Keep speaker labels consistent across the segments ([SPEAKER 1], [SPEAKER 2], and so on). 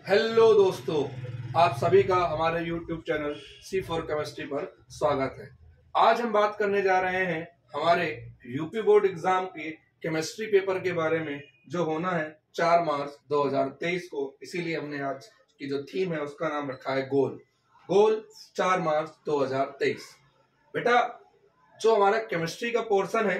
[SPEAKER 1] Hello दोस्तों, आप सभी का हमारे YouTube चैनल C4 केमिस्ट्री पर स्वागत है। आज हम बात करने जा रहे हैं हमारे यूपी बोर्ड एग्जाम के केमिस्ट्री पेपर के बारे में, जो होना है 4 मार्च 2023 को। इसीलिए हमने आज की जो थीम है उसका नाम रखा है गोल 4 मार्च 2023। बेटा, जो हमारा केमिस्ट्री का पोर्शन है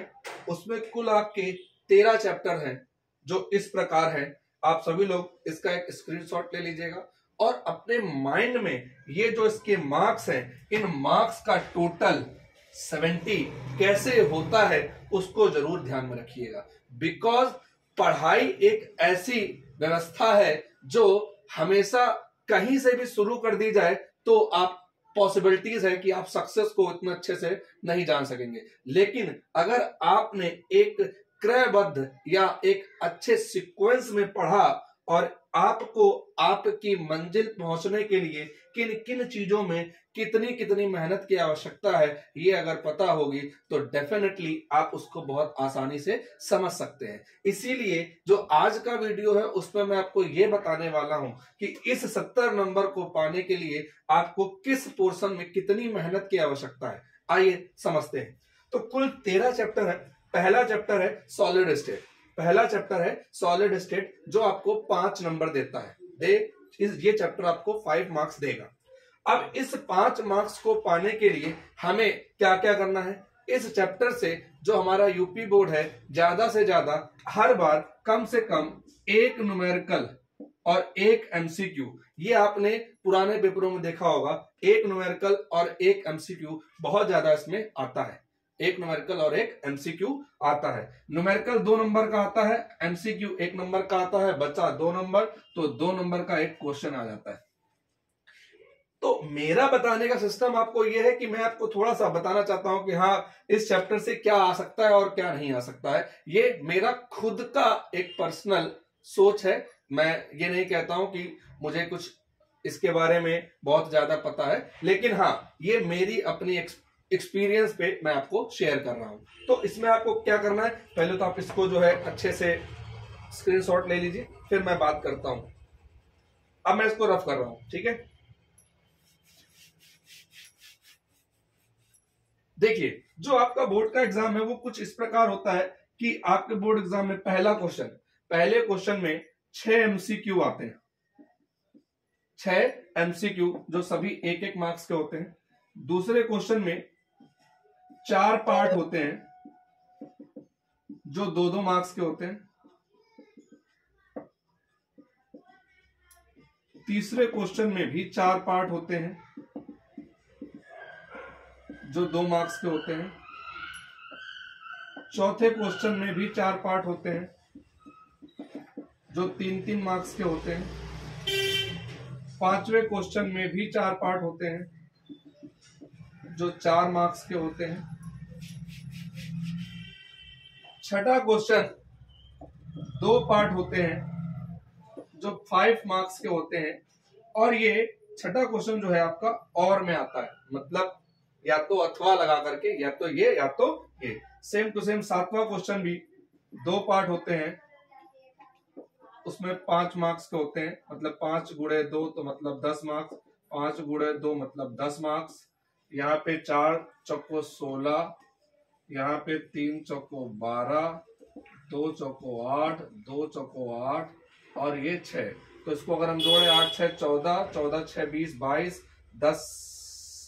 [SPEAKER 1] उसमें कुल आपके 13 चैप्टर हैं, जो इस प्रकार हैं। आप सभी लोग इसका एक स्क्रीनशॉट ले लीजिएगा और अपने माइंड में ये जो इसके मार्क्स हैं, इन मार्क्स का टोटल 70 कैसे होता है उसको जरूर ध्यान में रखिएगा। बिकॉज पढ़ाई एक ऐसी व्यवस्था है जो हमेशा कहीं से भी शुरू कर दी जाए तो आप पॉसिबिलिटीज है कि आप सक्सेस को इतना अच्छे से नहीं जान सकेंगे, लेकिन अगर आपने एक क्रमबद्ध या एक अच्छे सीक्वेंस में पढ़ा और आपको आपकी मंजिल पहुंचने के लिए किन किन चीजों में कितनी कितनी मेहनत की आवश्यकता है, ये अगर पता होगी तो डेफिनेटली आप उसको बहुत आसानी से समझ सकते हैं। इसीलिए जो आज का वीडियो है उसमें मैं आपको ये बताने वाला हूं कि इस 70 नंबर को पाने के लिए आपको किस पोर्शन में कितनी मेहनत की आवश्यकता है। आइए समझते हैं। तो कुल 13 चैप्टर है। पहला चैप्टर है सॉलिड स्टेट, जो आपको 5 नंबर देता है। ये चैप्टर आपको 5 मार्क्स देगा। अब इस 5 मार्क्स को पाने के लिए हमें क्या क्या करना है? इस चैप्टर से जो हमारा यूपी बोर्ड है, ज्यादा से ज्यादा हर बार कम से कम एक न्यूमेरिकल और एक एमसीक्यू, ये आपने पुराने पेपरों में देखा होगा, एक न्यूमेरिकल और एक एमसीक्यू बहुत ज्यादा इसमें आता है। एक न्यूमेरिकल और एक एमसीक्यू आता है। न्यूमेरिकल 2 नंबर का आता है, एमसीक्यू 1 नंबर का आता है, बचा 2 नंबर, तो 2 नंबर का एक क्वेश्चन आ जाता है। तो मेरा बताने का सिस्टम आपको यह है कि मैं आपको थोड़ा सा बताना चाहता हूं कि हाँ, इस चैप्टर से क्या आ सकता है और क्या नहीं आ सकता है। ये मेरा खुद का एक पर्सनल सोच है। मैं ये नहीं कहता हूं कि मुझे कुछ इसके बारे में बहुत ज्यादा पता है, लेकिन हाँ, ये मेरी अपनी एक्सपीरियंस पे मैं आपको शेयर कर रहा हूं। तो इसमें आपको क्या करना है, पहले तो आप इसको जो है अच्छे से स्क्रीनशॉट ले लीजिए, फिर मैं बात करता हूं। अब मैं इसको रफ कर रहा हूं, ठीक है। देखिए, जो आपका बोर्ड का एग्जाम है वो कुछ इस प्रकार होता है कि आपके बोर्ड एग्जाम में पहले क्वेश्चन में 6 एमसीक्यू आते हैं। 6 एमसीक्यू जो सभी 1-1 मार्क्स के होते हैं। दूसरे क्वेश्चन में 4 पार्ट होते हैं जो 2-2 मार्क्स के होते हैं। तीसरे क्वेश्चन में भी 4 पार्ट होते हैं जो 2 मार्क्स के होते हैं। चौथे क्वेश्चन में भी 4 पार्ट होते हैं जो 3-3 मार्क्स के होते हैं। पांचवें क्वेश्चन में भी 4 पार्ट होते हैं जो 4 मार्क्स के होते हैं। छठा क्वेश्चन 2 पार्ट होते हैं जो 5 मार्क्स के होते हैं। और ये छठा क्वेश्चन जो है आपका और में आता है, मतलब या तो अथवा लगा करके, या तो ये या तो ये। सेम टू सेम 7वां क्वेश्चन भी 2 पार्ट होते हैं, उसमें 5 मार्क्स के होते हैं, मतलब 5 गुणे 2 तो मतलब 10 मार्क्स, 5 गुणे 2 मतलब 10 मार्क्स। यहाँ पे 4 चौको 16, यहाँ पे 3 चौको 12, 2 चौको 8, 2 चौको 8 और ये 6। तो इसको अगर हम जोड़े 8 6 14, 14 6 20 22, 10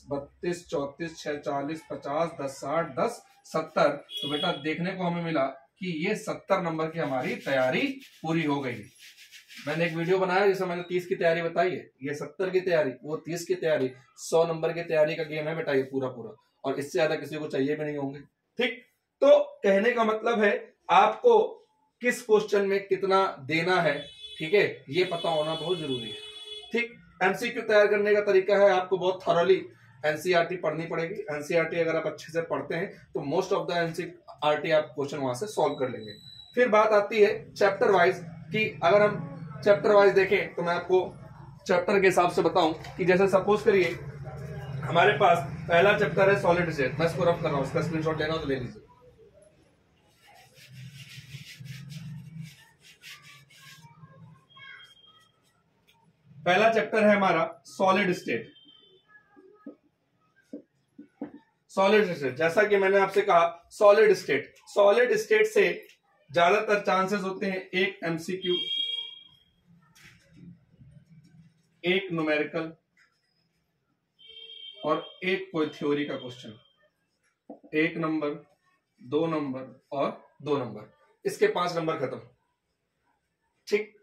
[SPEAKER 1] 32 34 6 40 50 10 60 10 70। तो बेटा देखने को हमें मिला कि ये 70 नंबर की हमारी तैयारी पूरी हो गई। मैंने एक वीडियो बनाया जिसमें मैंने 30 की तैयारी बताई है, ये 70 की तैयारी, वो 30 की तैयारी। 100 नंबर की तैयारी का गेम है बेटा ये पूरा, और इससे ज्यादा किसी को चाहिए भी नहीं होंगे। ठीक, तो कहने का मतलब है आपको किस क्वेश्चन में कितना देना है, ठीक है, ये पता होना बहुत जरूरी है। ठीक, एमसीक्यू तैयार करने का तरीका है, आपको बहुत थॉरली एनसीईआरटी पढ़नी पड़ेगी। एनसीईआरटी अगर आप अच्छे से पढ़ते हैं तो मोस्ट ऑफ द एनसीईआरटी आप क्वेश्चन वहां से सॉल्व कर लेंगे। फिर बात आती है चैप्टर वाइज कि अगर हम चैप्टर वाइज देखें तो मैं आपको चैप्टर के हिसाब से बताऊं कि जैसे सपोज करिए हमारे पास पहला चैप्टर है सॉलिड स्टेट। मैं इसको रफ कर रहा हूं, इसका स्क्रीनशॉट लेना हो तो ले लीजिए। पहला चैप्टर है हमारा सॉलिड स्टेट। सॉलिड स्टेट, जैसा कि मैंने आपसे कहा, सॉलिड स्टेट से ज्यादातर चांसेस होते हैं एक एमसीक्यू, एक न्यूमेरिकल और एक कोई थ्योरी का क्वेश्चन। 1 नंबर, 2 नंबर और 2 नंबर, इसके 5 नंबर खत्म। ठीक,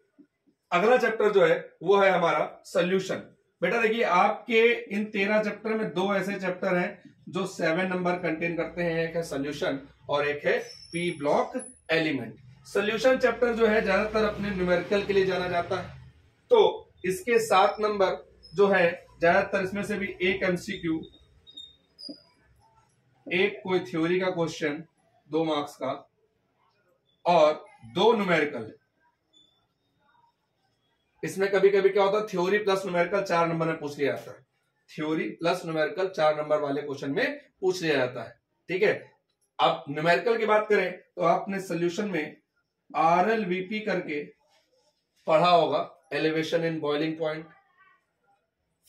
[SPEAKER 1] अगला चैप्टर जो है वो है हमारा सोल्यूशन। बेटा देखिए, आपके इन 13 चैप्टर में 2 ऐसे चैप्टर हैं जो 7 नंबर कंटेन करते हैं। एक है सोल्यूशन और एक है P block element. Solution chapter जो है ज्यादातर अपने न्यूमेरिकल के लिए जाना जाता है, तो इसके 7 नंबर जो है ज्यादातर, इसमें से भी एक एमसीक्यू, एक कोई थ्योरी का क्वेश्चन 2 मार्क्स का और 2 न्यूमेरिकल। इसमें कभी कभी क्या होता है, थ्योरी प्लस न्यूमेरिकल 4 नंबर में पूछ लिया जाता है। थ्योरी प्लस न्यूमेरिकल 4 नंबर वाले क्वेश्चन में पूछ लिया जाता है। ठीक है, अब न्यूमेरिकल की बात करें तो आपने सोल्यूशन में RLVP करके पढ़ा होगा। Elevation in boiling point,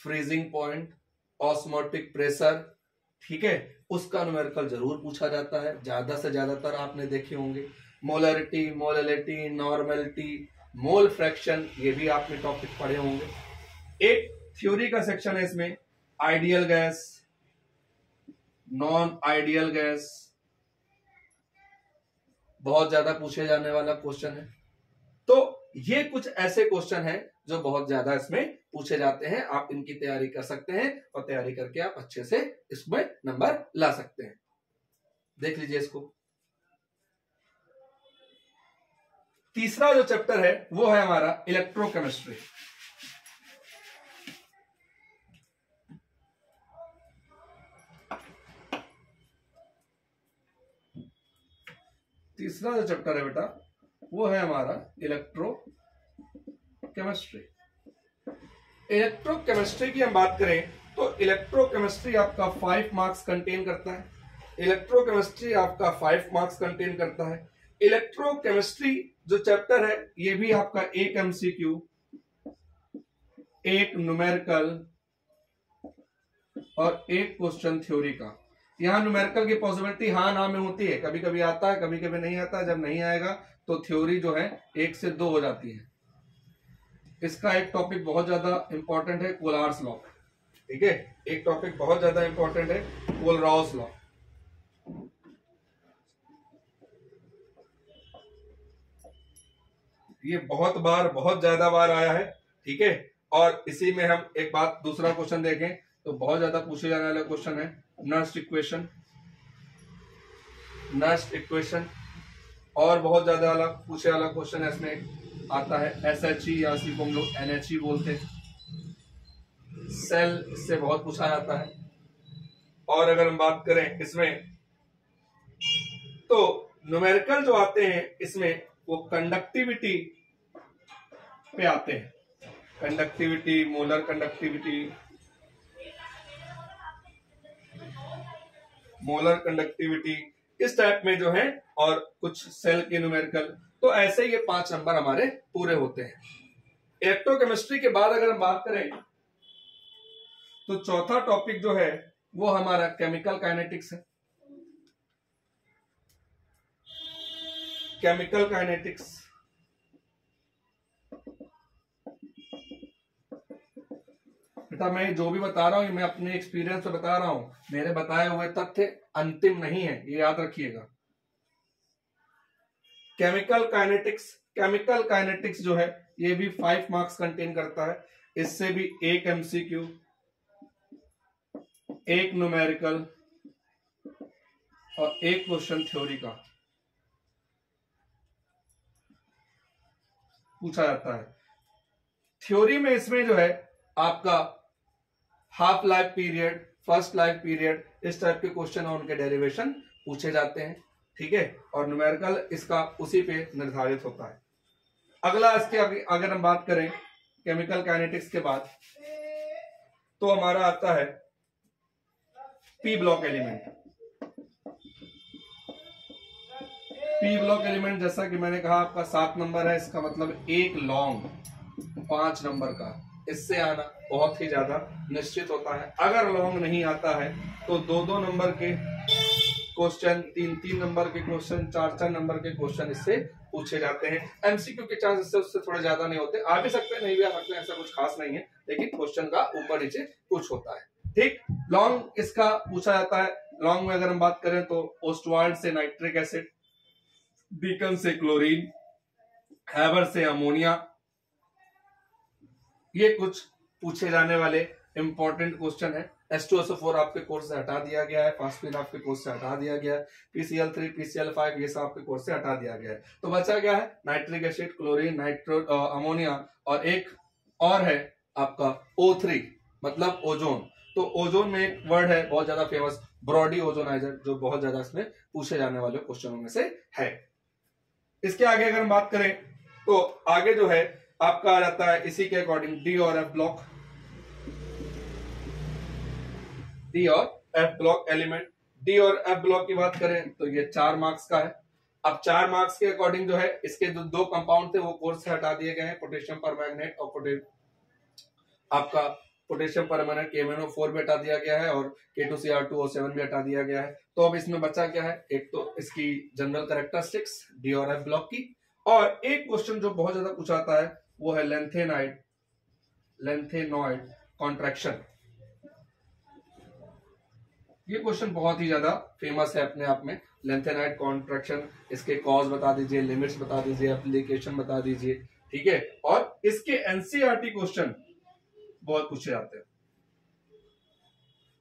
[SPEAKER 1] freezing point, osmotic pressure. ठीक है, उसका न्यूमेरिकल जरूर पूछा जाता है, ज्यादा से ज्यादातर आपने देखे होंगे। Molarity, molality, normality, mole fraction, ये भी आपने टॉपिक पढ़े होंगे। एक थ्योरी का सेक्शन है इसमें, ideal gas, non ideal gas, बहुत ज्यादा पूछे जाने वाला क्वेश्चन है। तो ये कुछ ऐसे क्वेश्चन हैं जो बहुत ज्यादा इसमें पूछे जाते हैं। आप इनकी तैयारी कर सकते हैं और तैयारी करके आप अच्छे से इसमें नंबर ला सकते हैं। देख लीजिए इसको। तीसरा जो चैप्टर है वो है हमारा इलेक्ट्रोकेमिस्ट्री। तीसरा जो चैप्टर है बेटा वो है हमारा इलेक्ट्रोकेमिस्ट्री। इलेक्ट्रोकेमिस्ट्री की हम बात करें तो इलेक्ट्रोकेमिस्ट्री आपका 5 मार्क्स कंटेन करता है। इलेक्ट्रोकेमिस्ट्री आपका 5 मार्क्स कंटेन करता है। इलेक्ट्रोकेमिस्ट्री जो चैप्टर है ये भी आपका एक एमसीक्यू, एक न्यूमेरिकल और एक क्वेश्चन थ्योरी का। यहां न्यूमेरिकल की पॉसिबिलिटी हाँ ना में होती है, कभी कभी आता है, कभी कभी नहीं आता। जब नहीं आएगा तो थ्योरी जो है 1 से 2 हो जाती है। इसका एक टॉपिक बहुत ज्यादा इंपॉर्टेंट है, कोलार्स लॉ। ठीक है, एक टॉपिक बहुत ज्यादा इंपॉर्टेंट है, कोलराउस लॉ। ये बहुत ज्यादा बार आया है। ठीक है, और इसी में हम एक बात, दूसरा क्वेश्चन देखें तो बहुत ज्यादा पूछे जाने वाला क्वेश्चन है नर्स्ट इक्वेशन। नर्स्ट इक्वेशन और बहुत ज्यादा अलग पूछे वाला क्वेश्चन है इसमें आता है SHE, या इसी को हम लोग NHE बोलते हैं। सेल, इससे बहुत पूछा जाता है। और अगर हम बात करें इसमें तो न्यूमेरिकल जो आते हैं इसमें वो कंडक्टिविटी पे आते हैं। Conductivity, molar conductivity, molar conductivity, इस टाइप में जो है, और कुछ सेल के न्यूमेरिकल। तो ऐसे ये 5 नंबर हमारे पूरे होते हैं। इलेक्ट्रोकेमिस्ट्री के बाद अगर हम बात करें तो चौथा टॉपिक जो है वो हमारा केमिकल काइनेटिक्स है। केमिकल काइनेटिक्स बेटा, मैं जो भी बता रहा हूं मैं अपने एक्सपीरियंस से बता रहा हूं। मेरे बताए हुए तथ्य अंतिम नहीं है, ये याद रखिएगा। केमिकल काइनेटिक्स, केमिकल काइनेटिक्स जो है ये भी 5 मार्क्स कंटेन करता है। इससे भी एक एमसीक्यू, एक न्यूमेरिकल और एक क्वेश्चन थ्योरी का पूछा जाता है। थ्योरी में इसमें जो है आपका half life period, first life period, इस टाइप के क्वेश्चन और उनके डेरिवेशन पूछे जाते हैं। ठीक है, और न्यूमेरिकल इसका उसी पे निर्धारित होता है। अगला इसके अगर हम बात करें केमिकल काइनेटिक्स के बाद तो हमारा आता है P block element. P block element जैसा कि मैंने कहा आपका 7 नंबर है। इसका मतलब एक लॉन्ग 5 नंबर का इससे आना बहुत ही ज्यादा निश्चित होता है। अगर लॉन्ग नहीं आता है तो 2-2 नंबर के क्वेश्चन, 3-3 नंबर के क्वेश्चन, 4-4 नंबर के क्वेश्चन इससे पूछे जाते हैं। एमसीक्यू के चांस इससे उससे थोड़े ज्यादा नहीं होते, आ भी सकते हैं नहीं भी आ सकते हैं, ऐसा कुछ खास नहीं है, लेकिन क्वेश्चन का ऊपर नीचे कुछ होता है। ठीक, लॉन्ग इसका पूछा जाता है। लॉन्ग में अगर हम बात करें तो ओस्टवाल्ड से नाइट्रिक एसिड, बीकन से क्लोरीन, हैबर से अमोनिया, ये कुछ पूछे जाने वाले इंपॉर्टेंट क्वेश्चन है। H2SO4 आपके कोर्स से हटा दिया गया है, फास्फेट आपके कोर्स से हटा दिया गया है, PCl3, PCl5 ये सब आपके कोर्स से हटा दिया गया है। तो बचा क्या है? नाइट्रिक एसिड, क्लोरीन, अमोनिया, और एक और है आपका O3 मतलब ओजोन। तो ओजोन में एक वर्ड है बहुत ज्यादा फेमस, ब्रॉडी ओजोनाइजर, जो बहुत ज्यादा इसमें पूछे जाने वाले क्वेश्चनों में से है। इसके आगे अगर हम बात करें तो आगे जो है आपका आ जाता है इसी के अकॉर्डिंग डी और एफ ब्लॉक, डी और एफ ब्लॉक एलिमेंट। डी और एफ ब्लॉक की बात करें तो ये 4 मार्क्स का है। अब 4 मार्क्स के अकॉर्डिंग जो है इसके जो 2 कंपाउंड थे वो कोर्स से हटा दिए गए हैं, पोटेशियम परमैंगनेट और आपका पोटेशियम परमैंगनेट KMnO4 भी हटा दिया गया है और K2Cr2O7 भी हटा दिया गया है। तो अब इसमें बचा क्या है? एक तो इसकी जनरल कैरेक्टरिस्टिक्स डी और एफ ब्लॉक की, और एक क्वेश्चन जो बहुत ज्यादा पूछा जाता है वो है लेंथेनॉइड कॉन्ट्रैक्शन। ये क्वेश्चन बहुत ही ज्यादा फेमस है अपने आप में। लेंथेनॉइड कॉन्ट्रैक्शन, इसके कॉज बता दीजिए, लिमिट्स बता दीजिए, एप्लीकेशन बता दीजिए, ठीक है। और इसके एनसीईआरटी क्वेश्चन बहुत पूछे जाते हैं।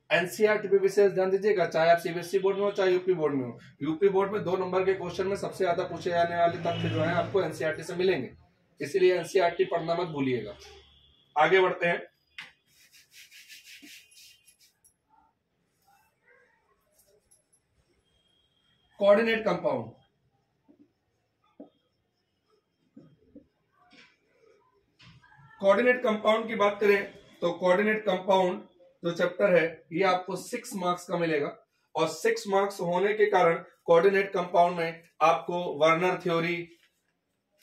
[SPEAKER 1] एनसीईआरटी पे विशेष ध्यान दीजिएगा, चाहे आप सीबीएसई बोर्ड में हो चाहे यूपी बोर्ड में हो। यूपी बोर्ड में 2 नंबर के क्वेश्चन में सबसे ज्यादा पूछे जाने वाले तथ्य जो है आपको एनसीईआरटी से मिलेंगे, इसीलिए एनसीईआरटी पढ़ना मत भूलिएगा। आगे बढ़ते हैं। कोऑर्डिनेट कंपाउंड, कोऑर्डिनेट कंपाउंड की बात करें तो कोऑर्डिनेट कंपाउंड जो चैप्टर है ये आपको 6 मार्क्स का मिलेगा, और 6 मार्क्स होने के कारण कोऑर्डिनेट कंपाउंड में आपको वर्नर थ्योरी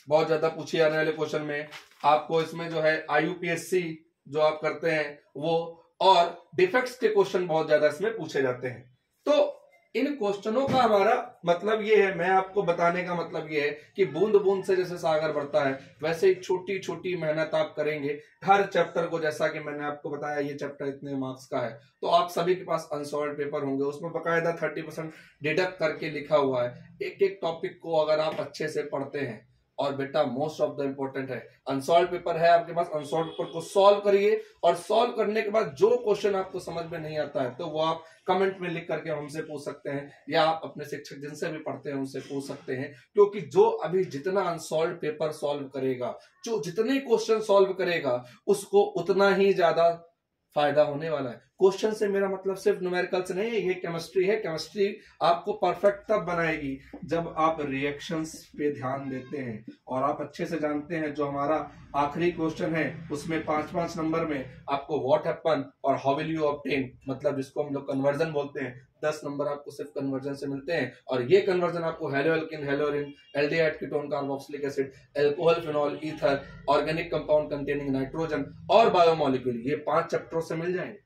[SPEAKER 1] बहुत ज्यादा पूछे जाने वाले क्वेश्चन में, आपको इसमें जो है IUPAC जो आप करते हैं वो, और डिफेक्ट्स के क्वेश्चन बहुत ज्यादा इसमें पूछे जाते हैं। तो इन क्वेश्चनों का हमारा मतलब ये है, मैं आपको बताने का मतलब ये है कि बूंद बूंद से जैसे सागर बढ़ता है वैसे ही छोटी छोटी मेहनत आप करेंगे हर चैप्टर को। जैसा कि मैंने आपको बताया ये चैप्टर इतने मार्क्स का है, तो आप सभी के पास अनसॉल्व पेपर होंगे, उसमें बकायदा 30% डिडक्ट करके लिखा हुआ है। एक एक टॉपिक को अगर आप अच्छे से पढ़ते हैं, और बेटा मोस्ट ऑफ द इंपॉर्टेंट है अनसॉल्व पेपर है आपके पास, अनसॉल्व पेपर को सॉल्व करिए, और सॉल्व करने के बाद जो क्वेश्चन आपको समझ में नहीं आता है तो वो आप कमेंट में लिख करके हमसे पूछ सकते हैं, या आप अपने शिक्षक जिनसे भी पढ़ते हैं उनसे पूछ सकते हैं। क्योंकि जो अभी जितना अनसॉल्व पेपर सॉल्व करेगा, जो जितने क्वेश्चन सॉल्व करेगा, उसको उतना ही ज्यादा फायदा होने वाला है। क्वेश्चन से मेरा मतलब सिर्फ न्यूमेरिकल से नहीं है, ये केमिस्ट्री है। केमिस्ट्री आपको परफेक्ट तब बनाएगी जब आप रिएक्शंस पे ध्यान देते हैं, और आप अच्छे से जानते हैं जो हमारा आखिरी क्वेश्चन है उसमें 5-5 नंबर में आपको व्हाट हैपन और हाउ विल यू ऑब्टेन, मतलब जिसको हम लोग कन्वर्जन बोलते हैं, 10 नंबर आपको सिर्फ कन्वर्जन से मिलते हैं। और ये कन्वर्जन आपको haloalkane, haloarene, aldehyde ketone, carboxylic acid, alcohol, phenol, ether, organic compound containing nitrogen और बायोमोलिक्यूल, ये 5 चैप्टरों से मिल जाएंगे।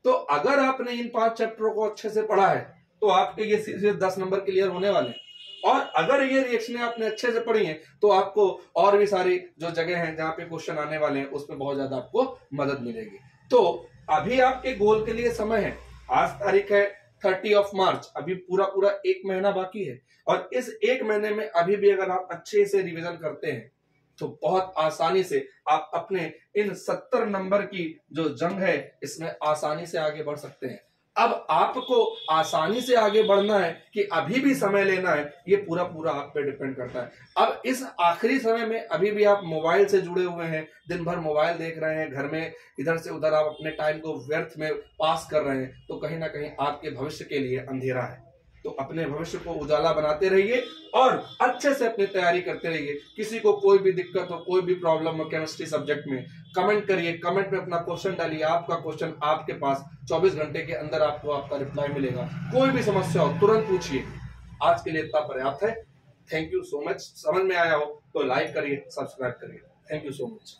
[SPEAKER 1] तो अगर आपने इन 5 चैप्टरों को अच्छे से पढ़ा है तो आपके ये सीधे 10 नंबर क्लियर होने वाले हैं। और अगर ये रिएक्शनें आपने अच्छे से पढ़ी हैं तो आपको और भी सारी जो जगह हैं जहां पे क्वेश्चन आने वाले हैं उसमें बहुत ज्यादा आपको मदद मिलेगी। तो अभी आपके गोल के लिए समय है, आज तारीख है 30 मार्च, अभी पूरा 1 महीना बाकी है, और इस 1 महीने में अभी भी अगर आप अच्छे से रिवीजन करते हैं तो बहुत आसानी से आप अपने इन 70 नंबर की जो जंग है इसमें आसानी से आगे बढ़ सकते हैं। अब आपको आसानी से आगे बढ़ना है कि अभी भी समय लेना है, ये पूरा आप पे डिपेंड करता है। अब इस आखिरी समय में अभी भी आप मोबाइल से जुड़े हुए हैं, दिन भर मोबाइल देख रहे हैं, घर में इधर से उधर आप अपने टाइम को व्यर्थ में पास कर रहे हैं, तो कहीं ना कहीं आपके भविष्य के लिए अंधेरा है। तो अपने भविष्य को उजाला बनाते रहिए और अच्छे से अपनी तैयारी करते रहिए। किसी को कोई भी दिक्कत हो, कोई भी प्रॉब्लम हो केमिस्ट्री सब्जेक्ट में, कमेंट करिए, कमेंट में अपना क्वेश्चन डालिए। आपका क्वेश्चन आपके पास 24 घंटे के अंदर आपको आपका रिप्लाई मिलेगा। कोई भी समस्या हो तुरंत पूछिए। आज के लिए इतना पर्याप्त है। Thank you so much. समझ में आया हो तो लाइक करिए, सब्सक्राइब करिए। Thank you so much.